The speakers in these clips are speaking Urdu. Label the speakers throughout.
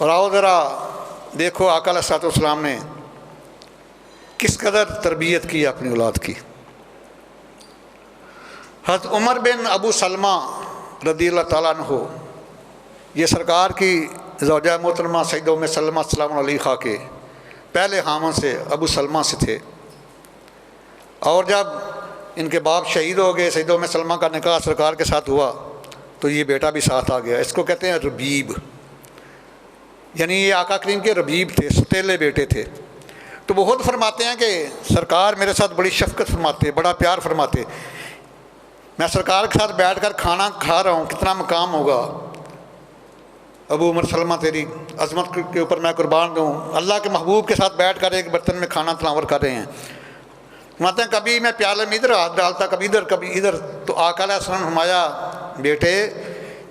Speaker 1: اور آؤ ذرا دیکھو آقا علیہ السلام نے کس قدر تربیت کی اپنی اولاد کی۔ حضرت عمر بن ابو سلمہ رضی اللہ تعالیٰ عنہ، یہ سرکار کی زوجہ محترمہ سیدہ ام سلمہ سلام علیہا کے پہلے خامن سے ابو سلمہ سے تھے، اور جب ان کے باپ شہید ہو گئے، سیدہ ام سلمہ کا نکاح سرکار کے ساتھ ہوا تو یہ بیٹا بھی ساتھ آ گیا۔ اس کو کہتے ہیں ربیب، یعنی یہ آقا کریم کے ربیب تھے، ستیلے بیٹے تھے۔ تو وہ خود فرماتے ہیں کہ سرکار میرے ساتھ بڑی شفقت فرماتے، بڑا پیار فرماتے، میں سرکار کے ساتھ بیٹھ کر کھانا کھا رہا ہوں، کتنا مقام ہوگا، ابو عمر سلمہ تیری عظمت کے اوپر میں قربان دوں، اللہ کے محبوب کے ساتھ بیٹھ کر ایک برتن میں کھانا تناور کر رہے ہیں۔ فرماتے ہیں کبھی میں پیالے میں ادھر ہاتھ ڈالتا، کبھی ادھر کبھی ادھر، تو آقا علیہ السلام فرمایا بیٹے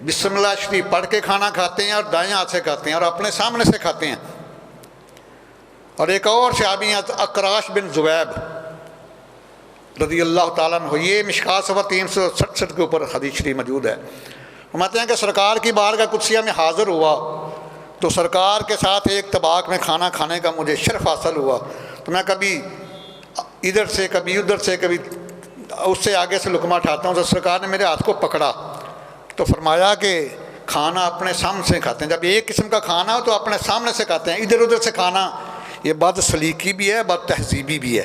Speaker 1: بسم اللہ شریف پڑھ کے کھانا کھاتے ہیں اور دائیں ہاتھ سے کھاتے ہیں اور اپنے سامنے سے کھاتے ہیں۔ اور ایک اور صحابی ہیں اقراش بن زبیب رضی اللہ تعالیٰ عنہ، یہ مشکات صفحہ 367 کے اوپر حدیث شریف موجود ہے۔ فرماتے ہیں کہ سرکار کی بارگاہ قدسیہ میں حاضر ہوا تو سرکار کے ساتھ ایک طباق میں کھانا کھانے کا مجھے شرف حاصل ہوا، تو میں کبھی ادھر سے کبھی ادھر سے کبھی اس سے آگے سے لقمہ اٹھاتا ہوں، تو سرکار نے میرے ہاتھ کو پکڑا تو فرمایا کہ کھانا اپنے سامنے سے کھاتے ہیں، جب ایک قسم کا کھانا ہو تو اپنے سامنے سے کھاتے ہیں، ادھر ادھر سے کھانا یہ بد سلیقی بھی ہے، بد تہذیبی بھی ہے۔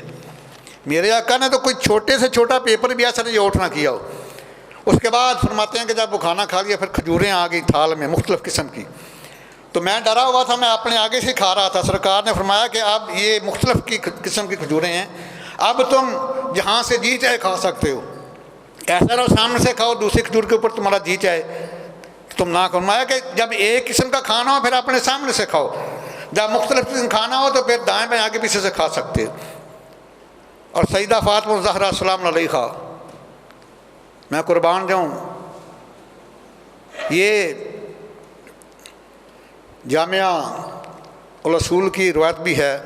Speaker 1: میرے آقا نے تو کوئی چھوٹے سے چھوٹا پیپر بھی ایسا نہیں اوٹ نہ کیا ہو۔ اس کے بعد فرماتے ہیں کہ جب وہ کھانا کھا لیا پھر کھجوریں آ گئی تھال میں مختلف قسم کی، تو میں ڈرا ہوا تھا، میں اپنے آگے سے کھا رہا تھا۔ سرکار نے فرمایا کہ اب یہ مختلف قسم کی کھجوریں ہیں، اب تم جہاں سے جی چاہے کھا سکتے ہو، ایسا نہ سامنے سے کھاؤ دوسری کھجور کے اوپر تمہارا جی چاہے تم نہ کھاؤ۔ فرمایا کہ جب ایک قسم کا کھانا ہو پھر اپنے سامنے سے کھاؤ، جب مختلف قسم کھانا ہو تو پھر دائیں بائیں آگے پیچھے سے کھا سکتے ہو۔ اور سیدہ فاطمہ زہرا سلام علیہا، میں قربان جاؤں، یہ جامعہ الاصول کی روایت بھی ہے،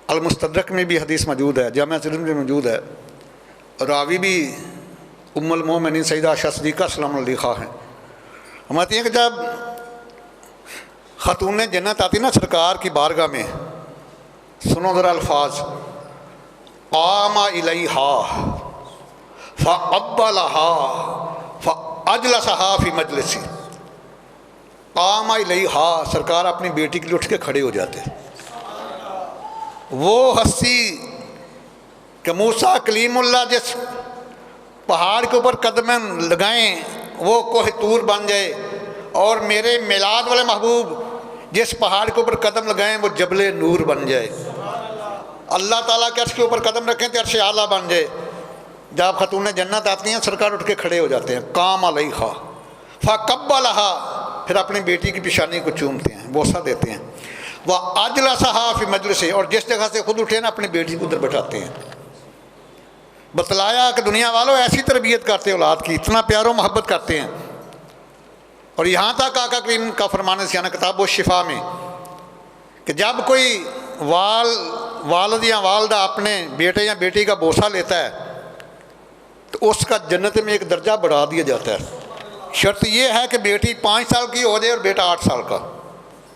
Speaker 1: المستدرک میں بھی حدیث موجود ہے، جامعہ ترمذی میں موجود ہے، راوی بھی ام المومنین سیدہ عائشہ صدیقہ سلام علیہا ہیں۔ فرماتی ہیں کہ جب خاتون جنت آتی نا سرکار کی بارگاہ میں، سنو ذرا الفاظ، قام الیہا فقبلہا فاجلسہا فی مجلسی، قام الیہا، سرکار اپنی بیٹی کے لیے اٹھ کے کھڑے ہو جاتے۔ وہ ہستی کہ موسیٰ کلیم اللہ جس پہاڑ کے اوپر قدم لگائیں وہ کوہ طور بن جائے، اور میرے میلاد والے محبوب جس پہاڑ کے اوپر قدم لگائیں وہ جبل نور بن جائے، اللہ تعالیٰ کے عرش کے اوپر قدم رکھیں تو عرش اعلیٰ بن جائے۔ جب خاتون جنت آتی ہیں سرکار اٹھ کے کھڑے ہو جاتے ہیں، قام علیہا فقبلہا، پھر اپنی بیٹی کی پیشانی کو چومتے ہیں، بوسہ دیتے ہیں، وَأَجْلَسَهَا فِي مَجْلِسِهِ، اور جس جگہ سے خود اٹھے نا اپنی بیٹی کو ادھر بٹھاتے ہیں۔ بتلایا کہ دنیا والوں ایسی تربیت کرتے ہیں اولاد کی، اتنا پیار و محبت کرتے ہیں۔ اور یہاں تک آقا کریم کا فرمان سیانہ کتاب الشفا میں کہ جب کوئی والد یا والدہ اپنے بیٹے یا بیٹی کا بوسہ لیتا ہے تو اس کا جنت میں ایک درجہ بڑھا دیا جاتا ہے۔ شرط یہ ہے کہ بیٹی 5 سال کی ہو جائے اور بیٹا 8 سال کا،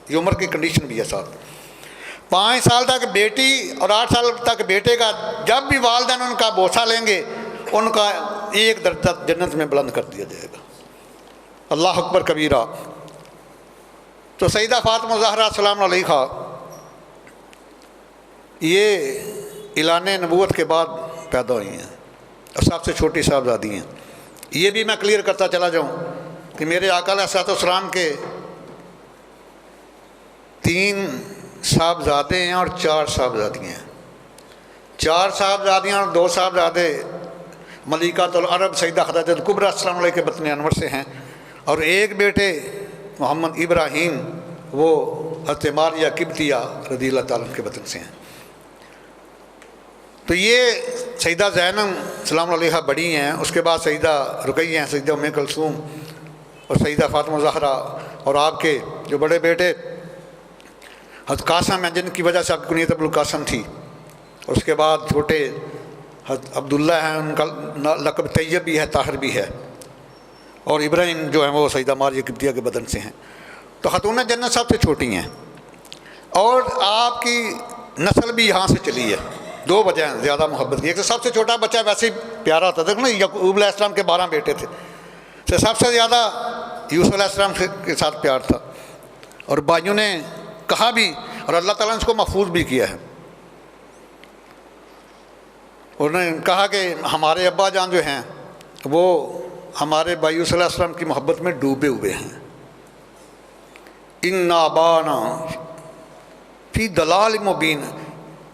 Speaker 1: یہ عمر کی کنڈیشن بھی ہے ساتھ۔ 5 سال تک بیٹی اور 8 سال تک بیٹے کا جب بھی والدین ان کا بوسہ لیں گے ان کا ایک درجہ جنت میں بلند کر دیا جائے گا۔ اللہ اکبر کبیرہ۔ تو سیدہ فاطمہ زہرا سلام علیہا یہ اعلان نبوت کے بعد پیدا ہوئی ہیں اور سب سے چھوٹی صاحبزادی ہیں۔ یہ بھی میں کلیئر کرتا چلا جاؤں کہ میرے آقا علیہ السلام کے 3 صاحبزادے ہیں اور 4 صاحبزادیاں ہیں۔ 4 صاحبزادیاں اور 2 صاحبزادے ملکۃ العرب سیدہ خدیجہ الکبریٰ السلام علیہ کے بطن انور سے ہیں، اور ایک بیٹے محمد ابراہیم وہ حضرت ماریہ قبطیہ رضی اللہ تعالیٰ عنہ کے بطن سے ہیں۔ تو یہ سیدہ زینب سلام علیہا بڑی ہیں، اس کے بعد سیدہ رقیہ ہیں، سیدہ ام کلثوم اور سیدہ فاطمہ زہرا، اور آپ کے جو بڑے بیٹے حضرت قاسم ہیں جن کی وجہ سے آپ کی کنیت ابوالقاسم تھی، اور اس کے بعد چھوٹے حضرت عبداللہ ہیں، ان کا لقب طیب بھی ہے، طاہر بھی ہے، اور ابراہیم جو ہیں وہ سیدہ ماریہ قبطیہ کے بدن سے ہیں۔ تو خاتون جنت سب سے چھوٹی ہیں، اور آپ کی نسل بھی یہاں سے چلی ہے۔ دو وجہ ہیں زیادہ محبت کی، ایک تو سب سے چھوٹا بچہ ویسے ہی پیارا ہوتا تھا نا، یعقوب علیہ السلام کے 12 بیٹے تھے، تو سب سے زیادہ یوسف علیہ السلام کے ساتھ پیار تھا، اور بھائیوں نے کہا بھی، اور اللہ تعالیٰ نے اس کو محفوظ بھی کیا ہے۔ انہوں نے کہا کہ ہمارے ابا جان جو ہیں وہ ہمارے بھائی یوسف علیہ السلام کی محبت میں ڈوبے ہوئے ہیں۔ ان ابانا فی دلال مبین،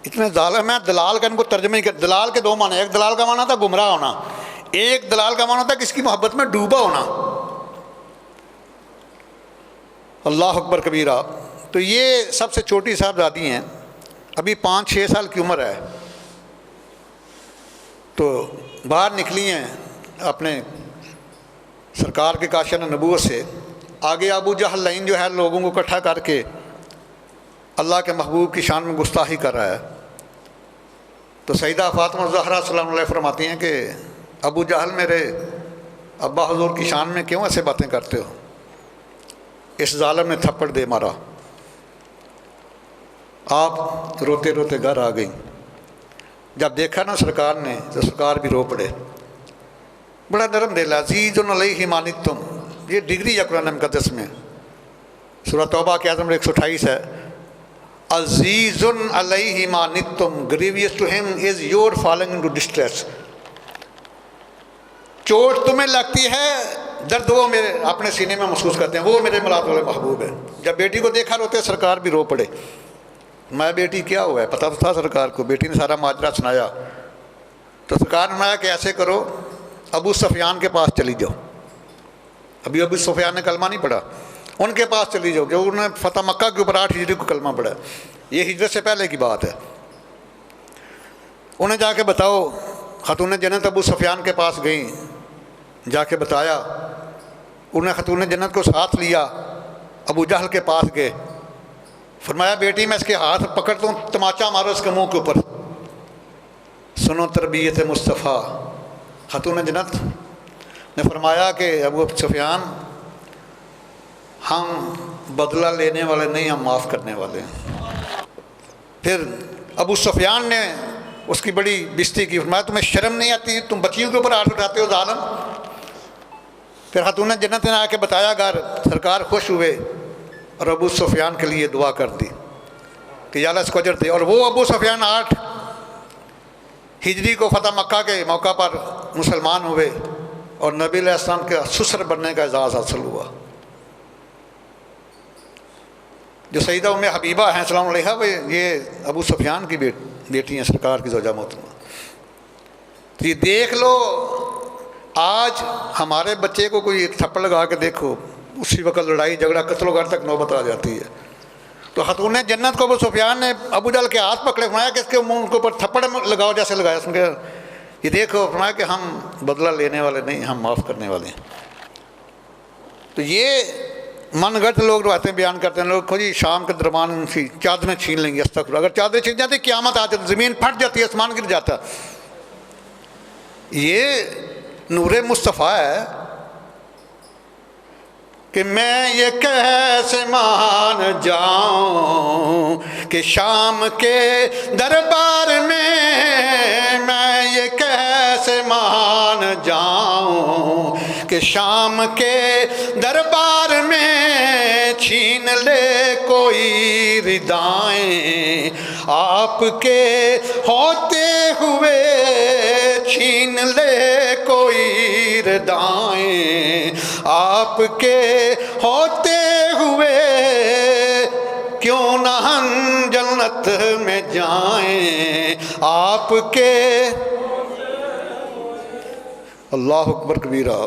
Speaker 1: اتنے ظالم ہیں۔ دلال کا ان کو ترجمہ ہی کر، دلال کے دو معنی، ایک دلال کا معنی تھا گمراہ ہونا، ایک دلال کا معنی تھا کس کی محبت میں ڈوبا ہونا۔ اللہ اکبر کبیرہ۔ تو یہ سب سے چھوٹی صاحبزادی ہیں، ابھی 5-6 سال کی عمر ہے، تو باہر نکلی ہیں اپنے سرکار کے کاشان نبوت سے۔ آگے ابو جہل لعین جو ہے لوگوں کو اکٹھا کر کے اللہ کے محبوب کی شان میں گستاخی کر رہا ہے، تو سیدہ فاطمہ زہرا سلام علیہ فرماتی ہیں کہ ابو جہل میرے ابا حضور کی شان میں کیوں ایسے باتیں کرتے ہو؟ اس ظالم نے تھپڑ دے مارا۔ آپ روتے روتے گھر آ گئیں۔ جب دیکھا نا سرکار نے تو سرکار بھی رو پڑے۔ بڑا نرم دل ہے، عزیز علیہ ما عنتم، یہ ڈگری ہے قرآن مقدس میں، سورہ توبہ کے آیت نمبر 128 ہے، عزیز علیہ ما عنتم grievous to him is your falling into distress۔ چوٹ تمہیں لگتی ہے، درد وہ میرے اپنے سینے میں محسوس کرتے ہیں، وہ میرے ملاد والے محبوب ہے۔ جب بیٹی کو دیکھا روتے سرکار بھی رو پڑے۔ میں بیٹی کیا ہوا ہے پتہ تو تھا سرکار کو، بیٹی نے سارا ماجرا سنایا، تو سرکار نے فرمایا کہ ایسے کرو، ابو سفیان کے پاس چلی جاؤ۔ ابھی ابو سفیان نے کلمہ نہیں پڑھا، ان کے پاس چلی جاؤ کہ انہوں نے فتح مکہ کے اوپر 8 ہجری کو کلمہ پڑھا، یہ ہجرت سے پہلے کی بات ہے۔ انہیں جا کے بتاؤ۔ خاتون جنت ابو سفیان کے پاس گئیں، جا کے بتایا، انہیں خاتون جنت کو ساتھ لیا، ابو جہل کے پاس گئے، فرمایا بیٹی میں اس کے ہاتھ پکڑتا ہوں، تماچا مارو اس کے منہ کے اوپر، سنو تربیت مصطفیٰ۔ خاتون جنت نے فرمایا کہ ابو سفیان ہم بدلہ لینے والے نہیں، ہم معاف کرنے والے ہیں۔ پھر ابو سفیان نے اس کی بڑی بےزتی کی، فرمایا تمہیں شرم نہیں آتی، تم بچیوں کے اوپر ہاتھ اٹھاتے ہو ظالم۔ پھر خاتون جنت نے آ کے بتایا گھر، سرکار خوش ہوئے اور ابو سفیان کے لیے دعا کر دی کہ یا اللہ اس کو اجر دے۔ اور وہ ابو سفیان 8 ہجری کو فتح مکہ کے موقع پر مسلمان ہوئے اور نبی علیہ السلام کے سسر بننے کا اعزاز حاصل ہوا۔ جو سیدہ ام حبیبہ ہیں سلام علیہا، وہ یہ ابو سفیان کی بیٹی ہیں، سرکار کی زوجہ محترمہ۔ تو یہ دیکھ لو، آج ہمارے بچے کو کوئی تھپڑ لگا کے دیکھو، اسی وقت لڑائی جھگڑا قتل و غارت تک نوبت آ جاتی ہے۔ تو خاتون جنت کو ابو سفیان نے ابو جہل کے ہاتھ پکڑے، فرمایا کہ اس کے منہ کے اوپر تھپڑ لگاؤ جیسے لگایا، سن کے یہ دیکھو، فرمایا کہ ہم بدلہ لینے والے نہیں، ہم معاف کرنے والے ہیں۔ تو یہ من گھڑت لوگ روایتیں بیان کرتے ہیں، لوگ کہو جی شام کے درمیان ان کی چادریں چھین لیں گے، استغفر، اگر چادریں چھین جاتی قیامت آ جاتی، زمین پھٹ جاتی ہے، آسمان گر جاتا۔ یہ نور مصطفیٰ ہے کہ میں یہ کیسے مان جاؤں کہ شام کے دربار میں یہ کیسے مان جاؤں کہ شام کے دربار میں چھین لے کوئی ردائیں آپ کے ہوتے ہوئے، چھین لے کوئی ردائیں آپ کے ہوتے ہوئے، کیوں نہ ہم جنت میں جائیں آپ کے۔ اللہ اکبر کبیرہ۔